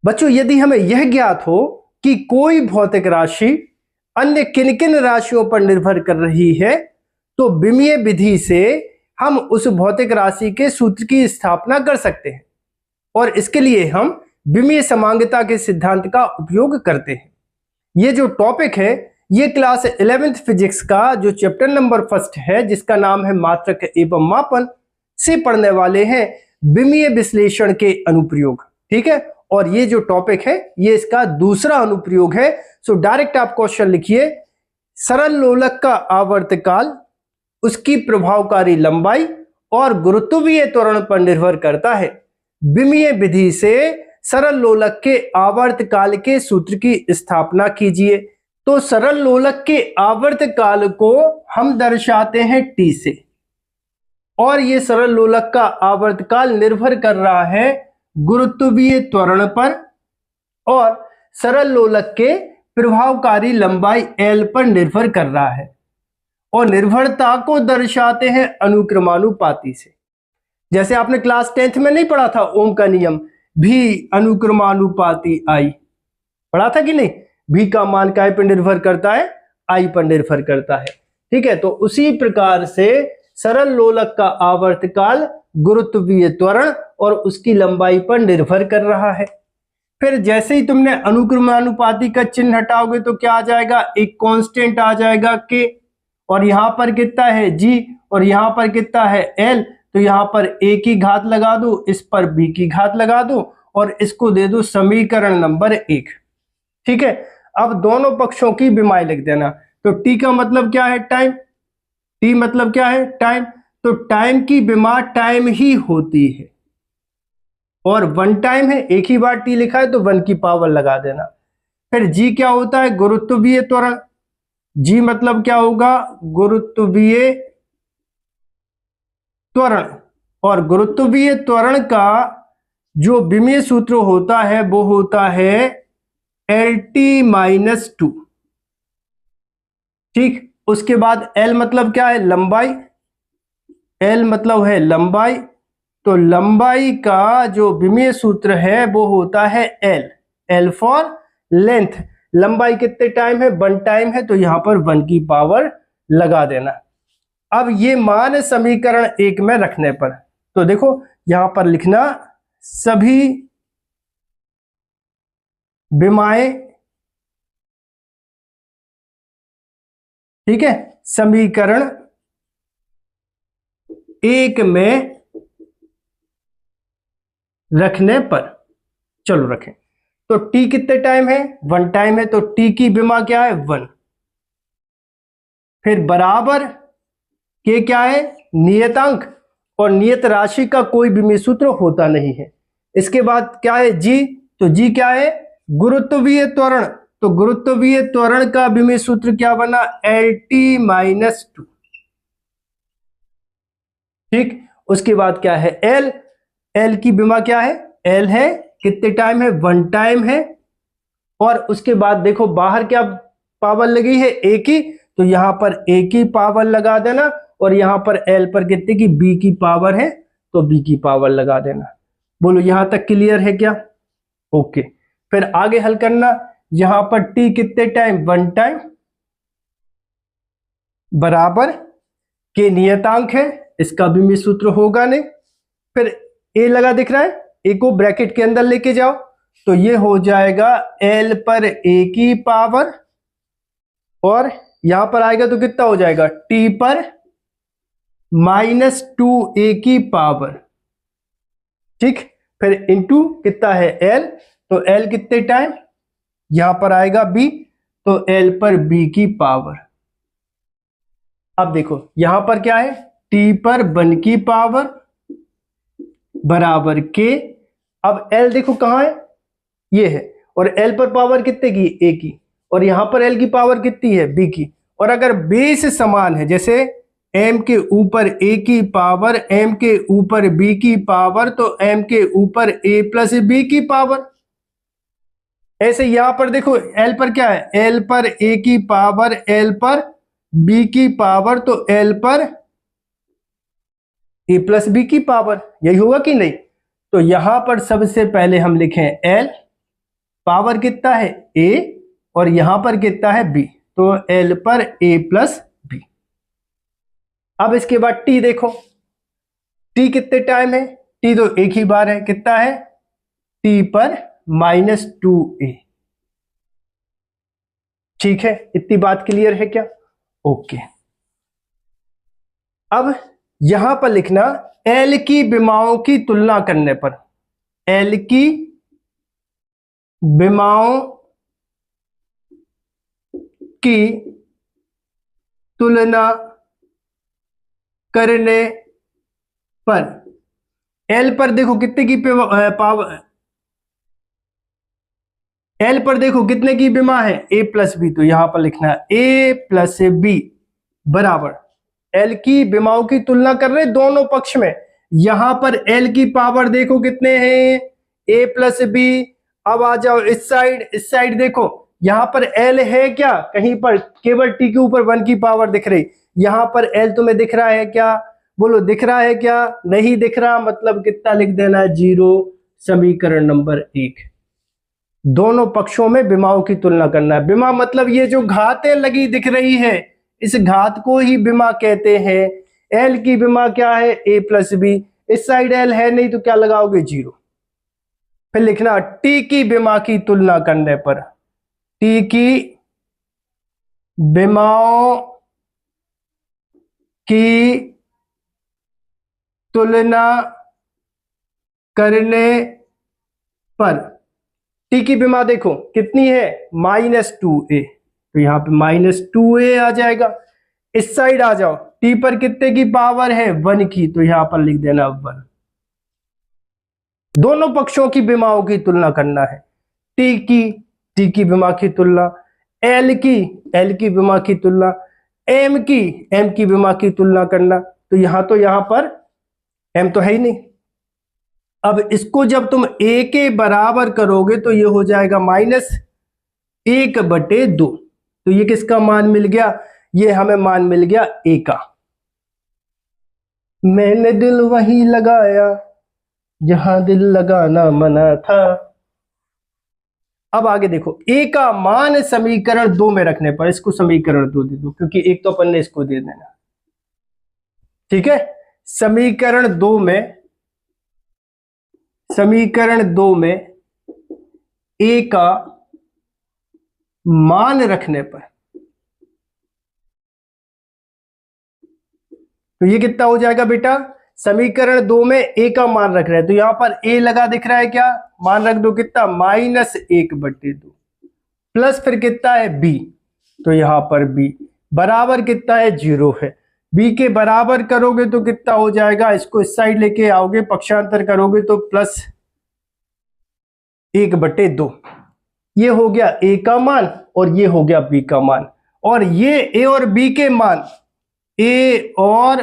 बच्चों, यदि हमें यह ज्ञात हो कि कोई भौतिक राशि अन्य किन किन राशियों पर निर्भर कर रही है, तो विमीय विधि से हम उस भौतिक राशि के सूत्र की स्थापना कर सकते हैं और इसके लिए हम विमीय समांगता के सिद्धांत का उपयोग करते हैं। ये जो टॉपिक है ये क्लास 11th फिजिक्स का जो चैप्टर नंबर 1 है, जिसका नाम है मात्रक एवं मापन, से पढ़ने वाले हैं विमीय विश्लेषण के अनुप्रयोग। ठीक है, और ये जो टॉपिक है ये इसका दूसरा अनुप्रयोग है। सो डायरेक्ट आप क्वेश्चन लिखिए, सरल लोलक का आवर्तकाल उसकी प्रभावकारी लंबाई और गुरुत्वीय त्वरण पर निर्भर करता है। विमीय विधि से सरल लोलक के आवर्तकाल के सूत्र की स्थापना कीजिए। तो सरल लोलक के आवर्तकाल को हम दर्शाते हैं t से, और ये सरल लोलक का आवर्तकाल निर्भर कर रहा है गुरुत्वीय त्वरण पर और सरल लोलक के प्रभावकारी लंबाई l पर निर्भर कर रहा है, और निर्भरता को दर्शाते हैं अनुक्रमानुपाती से। जैसे आपने क्लास 10th में नहीं पढ़ा था ओम का नियम, भी अनुक्रमानुपाती आई, पढ़ा था कि नहीं? भी का मान काय पर निर्भर करता है? आई पर निर्भर करता है। ठीक है, तो उसी प्रकार से सरल लोलक का आवर्तकाल गुरुत्वीय त्वरण और उसकी लंबाई पर निर्भर कर रहा है। फिर जैसे ही तुमने अनुक्रमानुपाती का चिन्ह हटाओगे तो क्या आ जाएगा? एक कांस्टेंट आ जाएगा k, और यहां पर कितना है g, और यहां पर कितना है l। तो यहां पर a की घात लगा दो, इस पर b की घात लगा दो, और इसको दे दो समीकरण नंबर 1। ठीक है, अब दोनों पक्षों की विमाएं लिख देना। तो t का मतलब क्या है? टाइम। t मतलब क्या है? टाइम। तो टाइम की विमा टाइम ही होती है, और 1 टाइम है, एक ही बार t लिखा है तो 1 की पावर लगा देना। फिर g क्या होता है? गुरुत्वीय त्वरण। g मतलब क्या होगा? गुरुत्वीय त्वरण, और गुरुत्वीय त्वरण का जो विमीय सूत्र होता है वो होता है LT-2। ठीक, उसके बाद L मतलब क्या है? लंबाई। L मतलब है लंबाई, तो लंबाई का जो विमीय सूत्र है वो होता है L फॉर लेंथ। लंबाई कितने टाइम है? 1 टाइम है, तो यहां पर 1 की पावर लगा देना। अब ये मान समीकरण 1 में रखने पर, तो देखो यहां पर लिखना सभी विमाएं, ठीक है, समीकरण 1 में रखने पर। चलो रखें। तो t कितने टाइम है? 1 टाइम है, तो t की विमा क्या है? 1। फिर बराबर के क्या है? नियतांक, और नियत राशि का कोई विमीय सूत्र होता नहीं है। इसके बाद क्या है? g। तो g क्या है? गुरुत्वीय त्वरण। तो गुरुत्वीय त्वरण का विमीय सूत्र क्या बना? LT-2। ठीक, उसके बाद क्या है? L। L की विमा क्या है? L है कितने टाइम है? 1 टाइम है, और उसके बाद देखो बाहर क्या पावर लगी है? a की, तो यहां पर a की पावर लगा देना, और यहां पर L पर कितने की? b की पावर है, तो b की पावर लगा देना। बोलो यहां तक क्लियर है क्या? ओके। फिर आगे हल करना। यहां पर t कितने टाइम? 1 टाइम, बराबर के नियतांक है, इसका विमीय सूत्र होगा नहीं। फिर a लगा दिख रहा है, a को ब्रैकेट के अंदर लेके जाओ, तो ये हो जाएगा L पर a की पावर, और यहां पर आएगा तो कितना हो जाएगा? t पर -2a की पावर। ठीक, फिर इंटू कितना है? L। तो L कितने टाइम? यहां पर आएगा b, तो L पर b की पावर। अब देखो यहां पर क्या है? t पर 1 की पावर बराबर के। अब L देखो कहां है? ये है, और L पर पावर कितने की? a की, और यहां पर L की पावर कितनी है? b की। और अगर बेस समान है, जैसे m के ऊपर a की पावर, m के ऊपर b की पावर, तो m के ऊपर a प्लस b की पावर। ऐसे यहां पर देखो L पर क्या है? L पर a की पावर, L पर b की पावर, तो L पर a प्लस b की पावर। यही होगा कि नहीं? तो यहां पर सबसे पहले हम लिखें L, पावर कितना है a और यहां पर कितना है b, तो l पर a प्लस b। अब इसके बाद t देखो, t कितने टाइम है, t तो एक ही बार है, कितना है t पर -2a। ठीक है, इतनी बात क्लियर है क्या? ओके। अब यहां पर लिखना L की विमाओं की तुलना करने पर, L की विमाओं की तुलना करने पर, L पर देखो कितने की पावर, L पर देखो कितने की विमा है a प्लस बी, तो यहां पर लिखना है a प्लस बी बराबर L की विमाओं की तुलना कर रहे दोनों पक्ष में। यहां पर L की पावर देखो कितने हैं a प्लस बी। अब आ जाओ इस साइड देखो, यहां पर L है क्या कहीं पर, केवल t के ऊपर 1 की पावर दिख रही। यहां पर L तुम्हें दिख रहा है क्या, बोलो दिख रहा है क्या, नहीं दिख रहा, मतलब कितना लिख देना है 0। समीकरण नंबर 1, दोनों पक्षों में विमाओं की तुलना करना है। विमा मतलब ये जो घातें लगी दिख रही है, इस घात को ही विमा कहते हैं। L की विमा क्या है a प्लस बी, इस साइड L है नहीं तो क्या लगाओगे 0। फिर लिखना t की विमा की तुलना करने पर, t की विमाओं की तुलना करने पर, t की विमा देखो कितनी है -2a, तो यहां पे -2a आ जाएगा। इस साइड आ जाओ, t पर कितने की पावर है 1 की, तो यहां पर लिख देना 1। दोनों पक्षों की विमाओं की तुलना करना है, t की विमा की तुलना, L की विमा की तुलना, m की विमा की तुलना करना। तो यहां पर m तो है ही नहीं। अब इसको जब तुम a के बराबर करोगे तो ये हो जाएगा -1/2। तो ये किसका मान मिल गया, ये हमें मान मिल गया a का। मैंने दिल वहीं लगाया जहां दिल लगाना मना था। अब आगे देखो, a का मान समीकरण 2 में रखने पर, इसको समीकरण 2 दे दो क्योंकि एक तो अपन ने इसको दे देना। ठीक है, समीकरण 2 में a का मान रखने पर, तो ये कितना हो जाएगा बेटा, समीकरण 2 में a का मान रख रहे हैं तो यहां पर a लगा दिख रहा है क्या, मान रख दो कितना -1/2 प्लस फिर कितना है b, तो यहां पर b बराबर कितना है 0 है। b के बराबर करोगे तो कितना हो जाएगा, इसको इस साइड लेके आओगे पक्षांतर करोगे तो +1/2। ये हो गया a का मान और ये हो गया b का मान, और ये a और b के मान, a और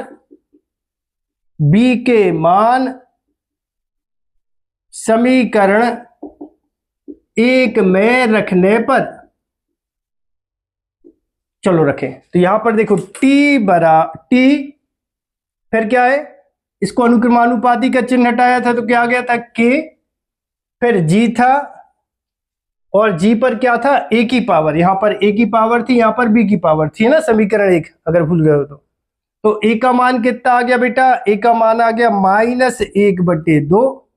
b के मान समीकरण 1 में रखने पर, चलो रखें तो यहां पर देखो t फिर क्या है, इसको अनुक्रमानुपाती का चिन्ह हटाया था तो क्या आ गया था k, फिर g था और g पर क्या था a की पावर, यहां पर a की पावर थी यहां पर b की पावर थी ना, समीकरण 1 अगर भूल गए हो तो a का मान कितना आ गया बेटा, a का मान आ गया -1/2।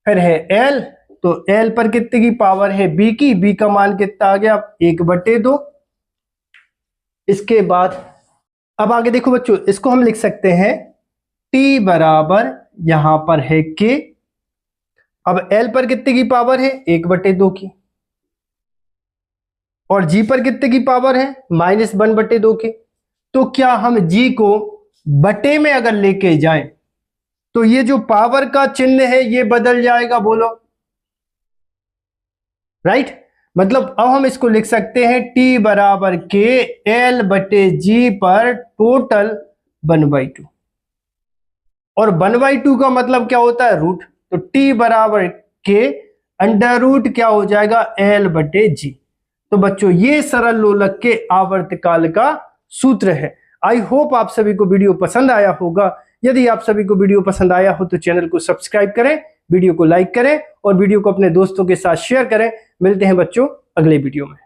फिर है l, तो l पर कितने की पावर है b की, b का मान कितना आ गया 1/2। इसके बाद अब आगे देखो बच्चों, इसको हम लिख सकते हैं t बराबर यहां पर है k, अब l पर कितने की पावर है 1/2 की, और g पर कितने की पावर है -1/2 की। तो क्या हम g को बटे में अगर लेके जाएं तो ये जो पावर का चिन्ह है ये बदल जाएगा, बोलो राइट। मतलब अब हम इसको लिख सकते हैं t बराबर k l/g पर टोटल 1/2, और 1/2 का मतलब क्या होता है रूट, तो t बराबर k √ क्या हो जाएगा l/g। तो बच्चों ये सरल लोलक के आवर्तकाल का सूत्र है। आई होप आप सभी को वीडियो पसंद आया होगा। यदि आप सभी को वीडियो पसंद आया हो तो चैनल को सब्सक्राइब करें, वीडियो को लाइक करें और वीडियो को अपने दोस्तों के साथ शेयर करें। मिलते हैं बच्चों अगले वीडियो में।